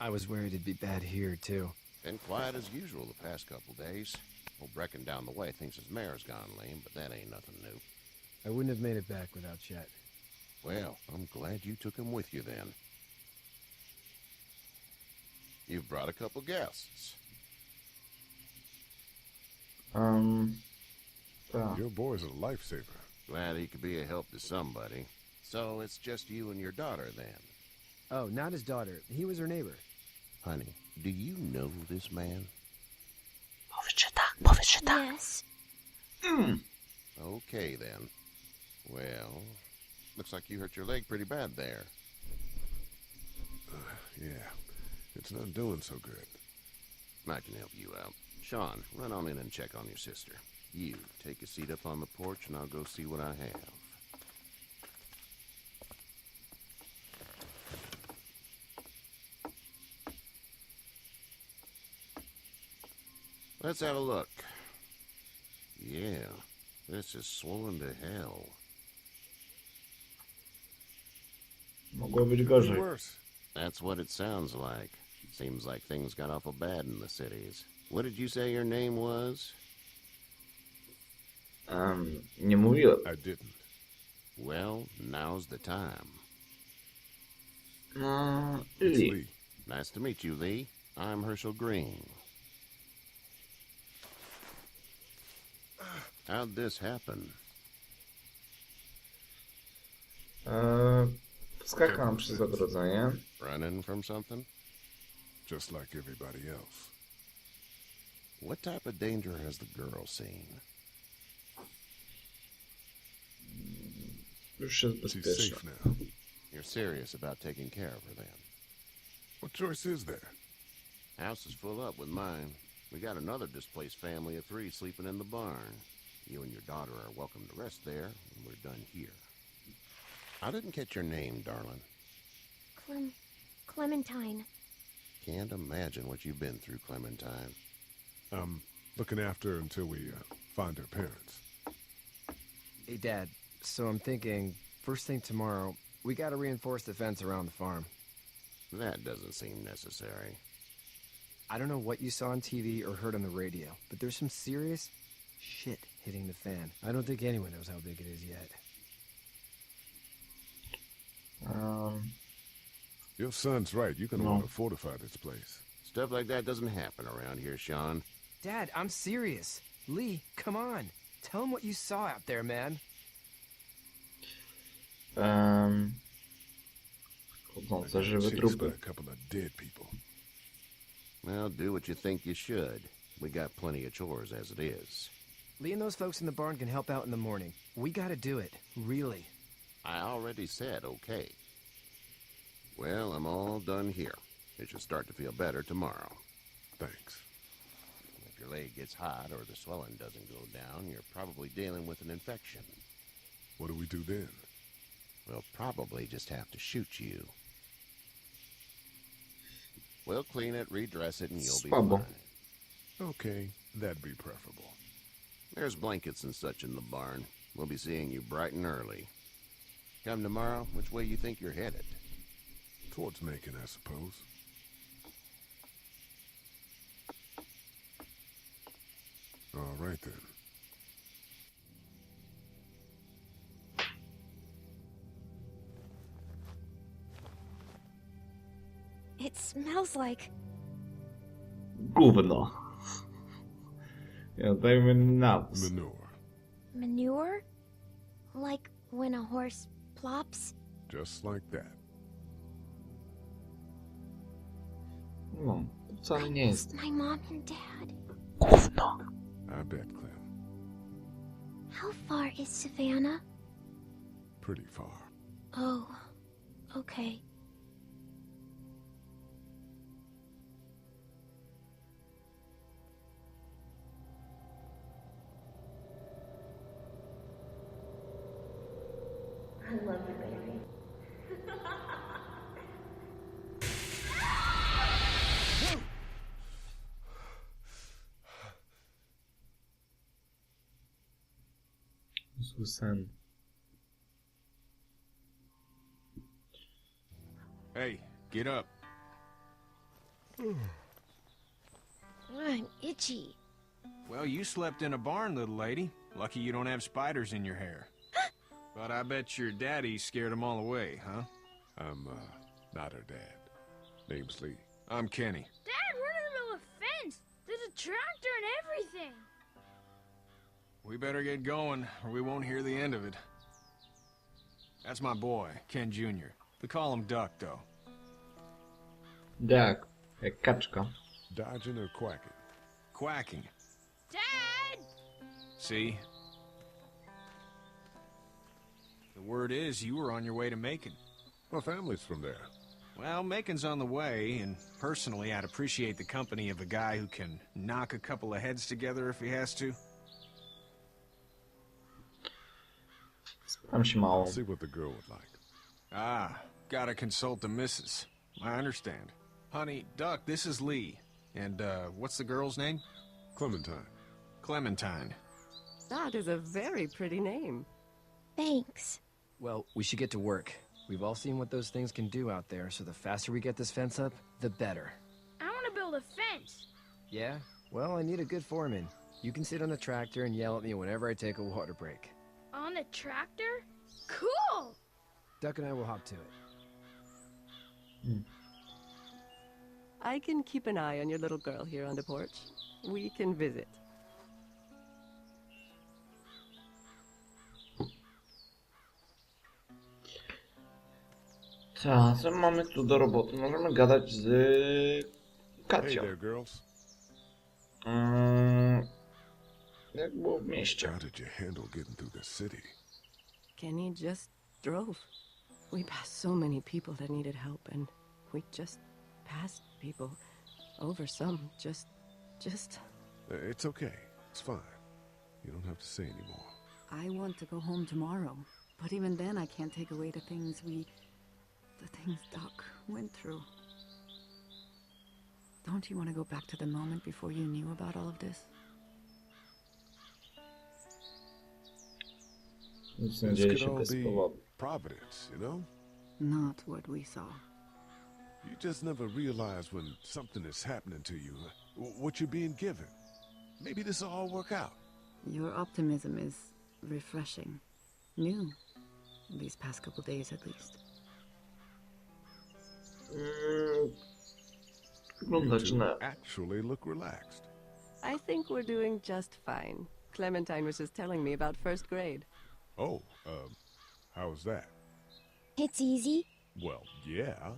I was worried it'd be bad here, too. Been quiet as usual the past couple days. Old Brecken down the way thinks his mare's gone lame, but that ain't nothing new. I wouldn't have made it back without Chet. Well, I'm glad you took him with you then. You've brought a couple guests. Your boy's a lifesaver. Glad he could be a help to somebody. So it's just you and your daughter then? Oh, not his daughter. He was her neighbor. Honey, do you know this man? Powiedz, że tak. Yes. Okay then. Well, looks like you hurt your leg pretty bad there. Yeah, it's not doing so good. I can help you out. Sean, run on in and check on your sister. You, take a seat up on the porch and I'll go see what I have. Let's have a look. Yeah, this is swollen to hell. Mogło być gorzej. Worse. That's what it sounds like. Seems like things got awful bad in the cities. What did you say your name was? Nie mówiłem. I didn't. Well, now's the time. It's Lee. Lee. Nice to meet you, Lee. I'm Herschel Green. How'd this happen? Skakałem przez ogrodzenie. Running from something? Just like everybody else. What type of danger has the girl seen? Już jest She's bezpieczna. safe now. You're serious about taking care of her then? What choice is there? House is full up with mine. We got another displaced family of 3 sleeping in the barn. You and your daughter are welcome to rest there when we're done here. I didn't catch your name, darling. Clementine. Can't imagine what you've been through, Clementine. I'm looking after her until we find her parents. Hey, Dad. So I'm thinking, first thing tomorrow, we gotta reinforce the fence around the farm. That doesn't seem necessary. I don't know what you saw on TV or heard on the radio, but there's some serious shit hitting the fan. I don't think anyone knows how big it is yet. Your son's right. You're gonna No. want to fortify this place. Stuff like that doesn't happen around here, Sean. Dad, I'm serious. Lee, come on. Tell him what you saw out there, man. Chodzące żywe Chased by trupy. a couple of dead people. Well, do what you think you should. We got plenty of chores as it is. Lee and those folks in the barn can help out in the morning. We gotta do it. Really. I already said okay. Well, I'm all done here. It should start to feel better tomorrow. Thanks. If your leg gets hot or the swelling doesn't go down, you're probably dealing with an infection. What do we do then? We'll probably just have to shoot you. We'll clean it, redress it, and you'll be Słabo. fine. Okay, that'd be preferable. There's blankets and such in the barn. We'll be seeing you bright and early. Come tomorrow, which way you think you're headed? Towards Macon, I suppose. All right then. It smells like... Gówno. Ja dajmy nawóz. Manure. manure? Like when a horse plops? Just like that. No, to wcale nie jest My mom and dad. gówno. I bet, Clem. How far is Savannah? Pretty far. Oh, okay. I love you, baby. Zły sen. Hey, get up. I'm itchy. Well, you slept in a barn, little lady. Lucky you don't have spiders in your hair. But I bet your daddy scared them all away, huh? I'm, not her dad. Name's Lee. I'm Kenny. Dad, we're in the middle of a fence. There's a tractor and everything. We better get going, or we won't hear the end of it. That's my boy, Ken Jr. We call him Duck, though. Jak? Jak kaczka. Dodging or quacking? Quacking. Dad! See? The word is you were on your way to Macon. My family's from there. Well, Macon's on the way, and personally, I'd appreciate the company of a guy who can knock a couple of heads together if he has to. Spytam się mało. See what the girl would like. Ah, gotta consult the missus. I understand. Honey, Duck, this is Lee. And, what's the girl's name? Clementine. Clementine. That is a very pretty name. Thanks. Well, we should get to work. We've all seen what those things can do out there, so the faster we get this fence up, the better. I want to build a fence. Yeah? Well, I need a good foreman. You can sit on the tractor and yell at me whenever I take a water break. On the tractor? Cool! Duck and I will hop to it. I can keep an eye on your little girl here on the porch. We can visit. Tak, co mamy tu do roboty? Możemy gadać z Hey Kacją. there, girls. Jak było w mieście? How did you handle getting through the city? Kenny just drove. We passed so many people that needed help, and we just passed people. Over some, just... It's okay. It's fine. You don't have to say anymore. I want to go home tomorrow, but even then I can't take away the things Doc went through. Don't you want to go back to the moment before you knew about all of this? Nic nie This dzieje could się all bez be powodu. providence, you know? Not what we saw. You just never realize when something is happening to you, what you're being given. Maybe this will all work out. Your optimism is refreshing. New. These past couple days at least. Wygląda You two na... actually look relaxed. I think we're doing just fine. Clementine was just telling me about first grade. Oh, how was that? It's easy. Well, yeah.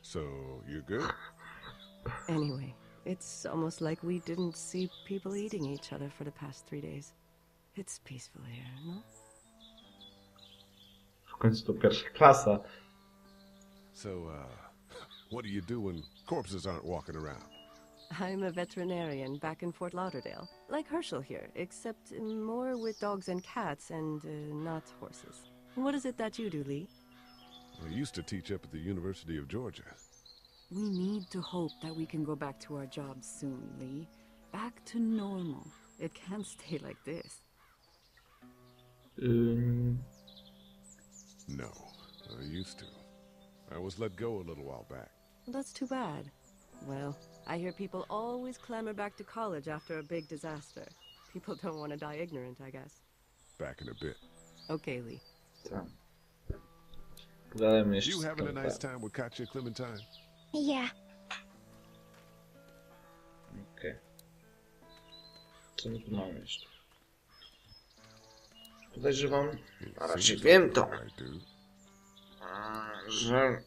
So, you're good? Anyway, it's almost like we didn't see people eating each other for the past 3 days. It's peaceful here, no? W końcu to pierwsza klasa. So, what do you do when corpses aren't walking around? I'm a veterinarian back in Fort Lauderdale, like Herschel here, except more with dogs and cats and not horses. What is it that you do, Lee? I used to teach up at the University of Georgia. We need to hope that we can go back to our jobs soon, Lee. Back to normal. It can't stay like this. No, I used to. I was let go a little while back. That's too bad. Well, I hear people always clamor back to college after a big disaster. People don't want to die ignorant, I guess. Back in a bit. Okay, Lee. Tak. Gadajmy jeszcze You z having a nice Telltale. time with Katya, Clementine? Yeah. Okej. Co my tu mamy jeszcze? Podejrzewam, a raczej Seems wiem to, like I do. że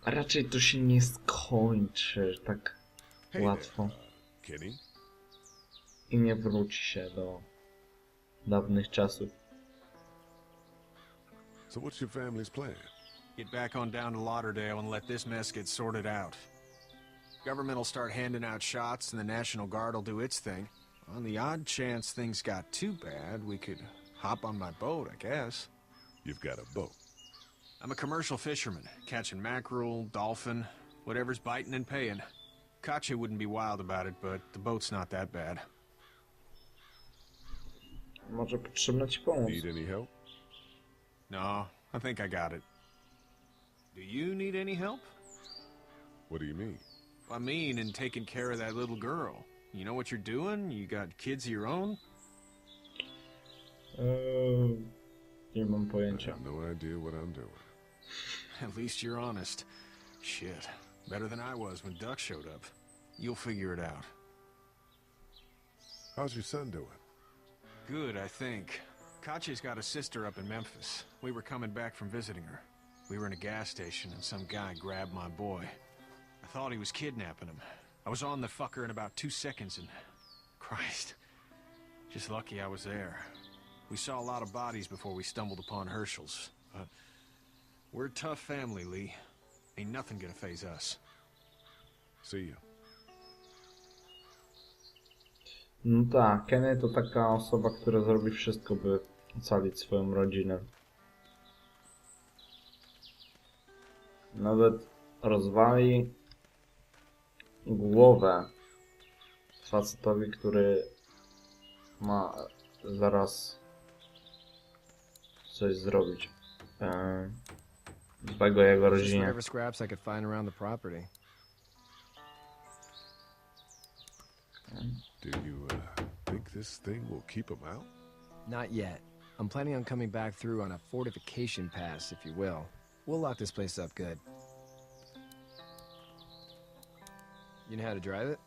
raczej to się nie skończy tak Hey łatwo there, Kenny? i nie wróci się do dawnych czasów. So what's your family's plan? Get back on down to Lauderdale and let this mess get sorted out. Government will start handing out shots and the National Guard will do its thing. On the odd chance things got too bad, we could hop on my boat, I guess. You've got a boat. I'm a commercial fisherman, catching mackerel, dolphin, whatever's biting and paying. Katya wouldn't be wild about it, but the boat's not that bad. Może potrzebna ci pomoc. Need any help? No, I think I got it. Do you need any help? What do you mean? I mean, in taking care of that little girl. You know what you're doing? You got kids of your own? Nie mam I pojęcia. have no idea what I'm doing. At least you're honest. Shit. Better than I was when Duck showed up. You'll figure it out. How's your son doing? Good, I think. Katya's got a sister up in Memphis. We were coming back from visiting her. We were in a gas station and some guy grabbed my boy. I thought he was kidnapping him. I was on the fucker in about 2 seconds and... Christ. Just lucky I was there. We saw a lot of bodies before we stumbled upon Herschel's. But we're a tough family, Lee. Ain't nothing gonna faze us. See you. No tak, Kenny to taka osoba, która zrobi wszystko, by ocalić swoją rodzinę. Nawet rozwali głowę facetowi, który ma zaraz coś zrobić złego jego Just rodzinie. whatever scraps I could find around the property. Do you think this thing will keep him out? Not yet. I'm planning on coming back through on a fortification pass, if you will. We'll lock this place up good. You know how to drive it?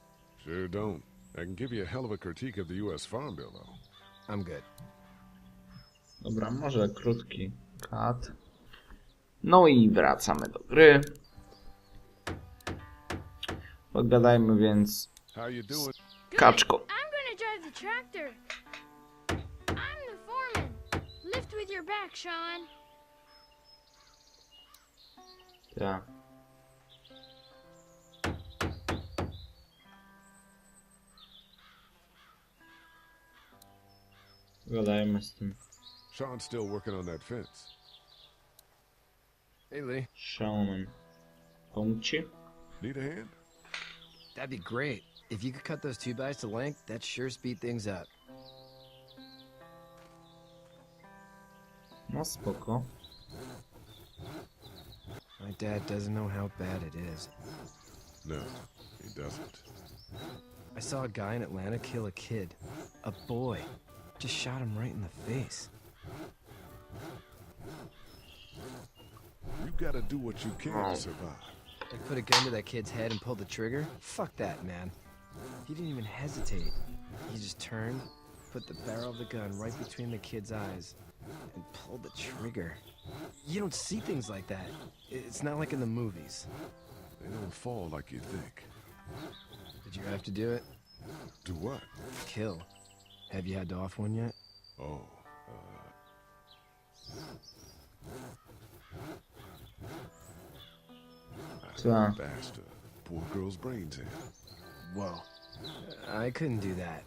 Sure don't. I can give you a hell of a critique of the U.S. Farm Bill, though. I'm good. Dobra, może krótki cut. No i wracamy do gry. Pogadajmy więc How you doing? z kaczką. I'm gonna drive the tractor. I'm the foreman. Lift with your back, Sean. Tak. Pogadajmy z tym Sean's still working on that fence. Hey, Lee. Seanem. Pomóc ci? Need a hand? That'd be great. If you could cut those 2x to length, that'd sure speed things up. No spoko. My dad doesn't know how bad it is. No, he doesn't. I saw a guy in Atlanta kill a kid. A boy. Just shot him right in the face. You gotta do what you can to survive. Like put a gun to that kid's head and pull the trigger? Fuck that, man. He didn't even hesitate. He just turned, put the barrel of the gun right between the kid's eyes, and pulled the trigger. You don't see things like that. It's not like in the movies. They don't fall like you think. Did you have to do it? Do what? Kill. Have you had to off one yet? Oh, So, bashed a poor girl's brains in. Whoa. I couldn't do that.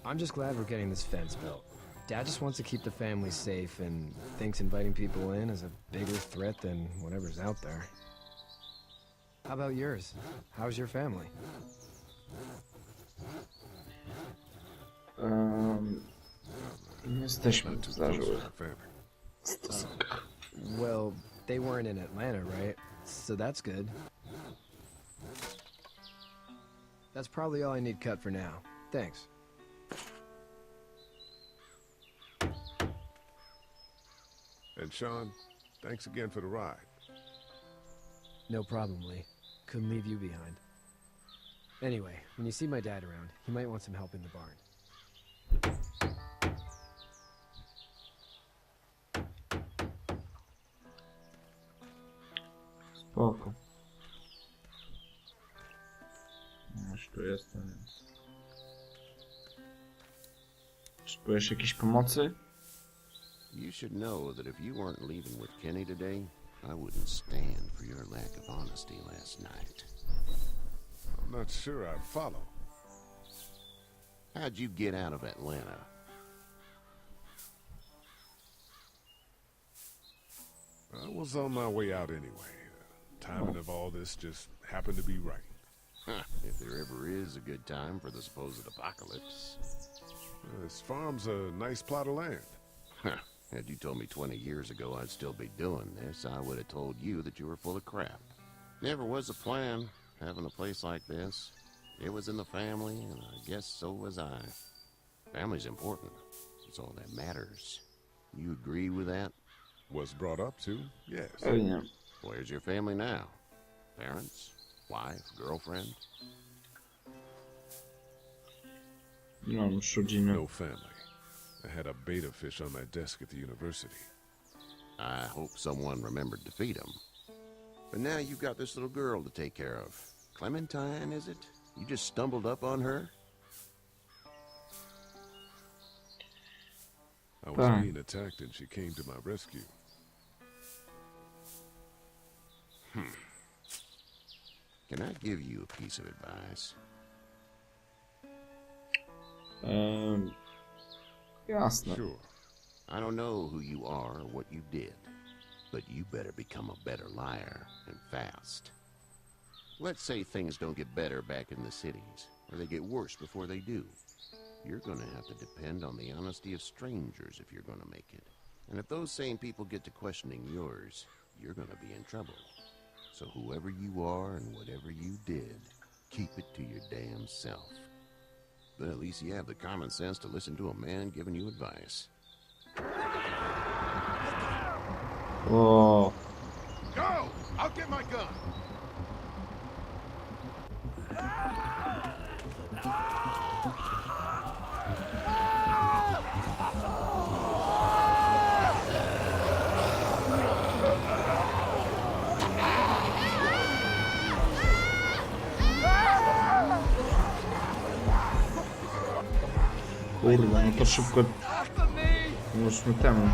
I'm just glad we're getting this fence built. Dad just wants to keep the family safe and thinks inviting people in is a bigger threat than whatever's out there. How about yours? How's your family? nie jesteśmy Not w too close for zażyłych my family. stosunkach. Well, they weren't in Atlanta, right? So that's good. That's probably all I need cut for now. Thanks. And Sean, thanks again for the ride. No problem, Lee. Couldn't leave you behind. Anyway, when you see my dad around, he might want some help in the barn. Spoko. Już tu jestem, więc... Potrzebujesz jakiejś pomocy? You should know that if you weren't leaving with Kenny today, I wouldn't stand for your lack of honesty last night. I'm not sure I'd follow. How'd you get out of Atlanta? I was on my way out anyway. The timing of all this just happened to be right. Huh, if there ever is a good time for the supposed apocalypse. This farm's a nice plot of land. Huh. Had you told me 20 years ago I'd still be doing this, I would have told you that you were full of crap. Never was a plan, having a place like this. It was in the family, and I guess so was I. Family's important. It's all that matters. You agree with that? Was brought up to, yes. Pewnie. Where's your family now? Parents? Wife? Girlfriend? Nie mam już rodziny. No family. I had a beta fish on my desk at the university. I hope someone remembered to feed him. But now you've got this little girl to take care of. Clementine, is it? You just stumbled up on her? I was Fine. being attacked and she came to my rescue. Can I give you a piece of advice? Jasne. Sure. I don't know who you are or what you did, but you better become a better liar, and fast. Let's say things don't get better back in the cities, or they get worse before they do. You're gonna have to depend on the honesty of strangers if you're gonna make it. And if those same people get to questioning yours, you're gonna be in trouble. So whoever you are and whatever you did, keep it to your damn self. But at least you have the common sense to listen to a man giving you advice. O, Go! I'll get my gun! kurwa, no to szybko. Możemy temu.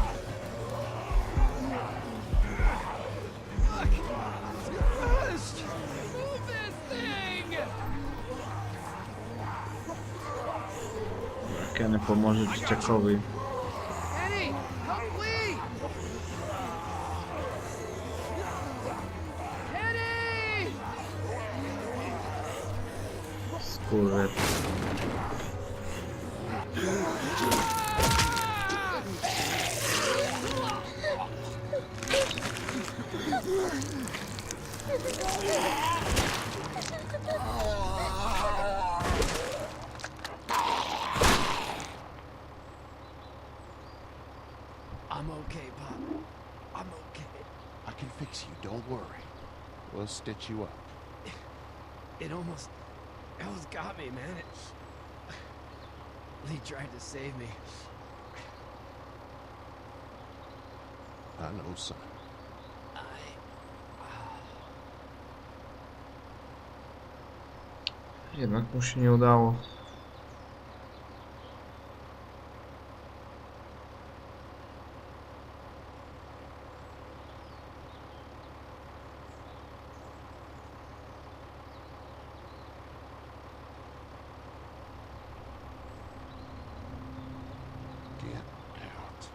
Kenny pomoże dzieciakowi. Skurwy. I'm okay, Pop. I'm okay. I can fix you, don't worry. We'll stitch you up. It almost got me, man. Lee tried to save me. I know, son. Jednak mu się nie udało. Get out.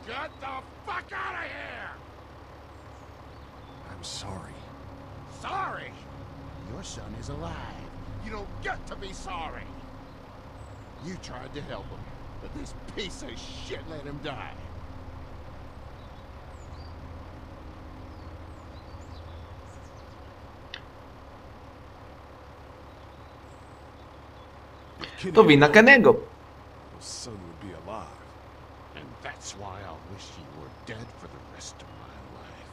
Get the fuck out of here! I'm sorry. Sorry? Your son is alive. You don't get to be sorry. You tried to help him, but this piece of shit let him die. To wina Kennego. Your son would be alive. And that's why I wish you were dead for the rest of my life.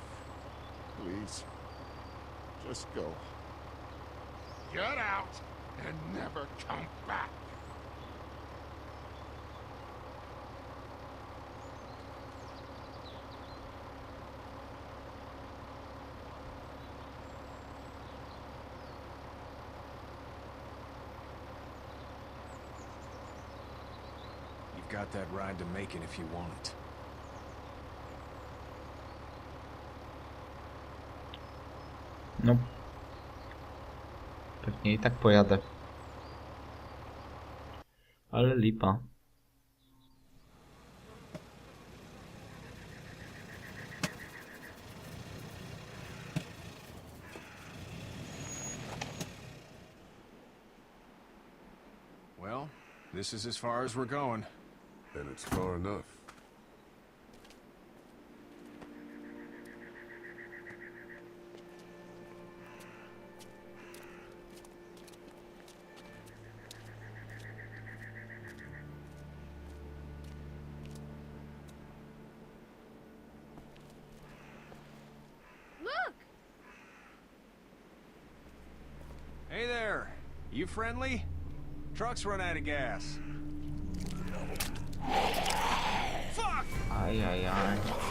Please, just go. Get out and never come back. You've got that ride to Macon if you want it. No. Pewnie i tak pojadę. Ale lipa. Well, this is as far as we're going. And it's far enough. You friendly? Truck's run out of gas. Fuck! Ajajaj.